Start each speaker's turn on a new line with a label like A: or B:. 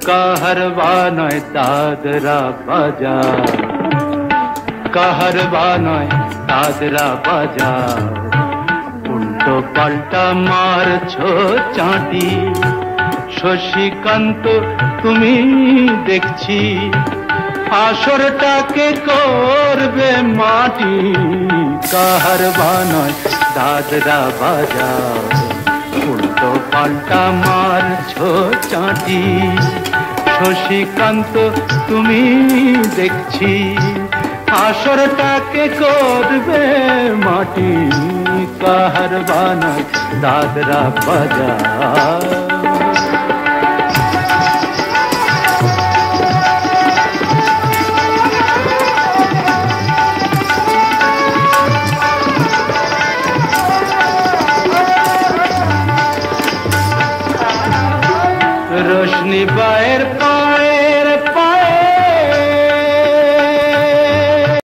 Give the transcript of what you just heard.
A: কাহারবা নয় দাদরা বাজার, কাহারবা নয় দাদরা বাজার, উল্টো পাল্টা মারছো চাঁটি। শশীকান্ত তুমি দেখছি আসরটাকে করবে মাটি। কাহারবা নয় দাদরা বাজার, উল্টো পাল্টা মারছো চাঁটি। শশীকান্ত তুমি দেখছি আসরটাকে করবে মাটি। কাহারবা নয় দাদরা বাজার। रोशनी बाहर पाए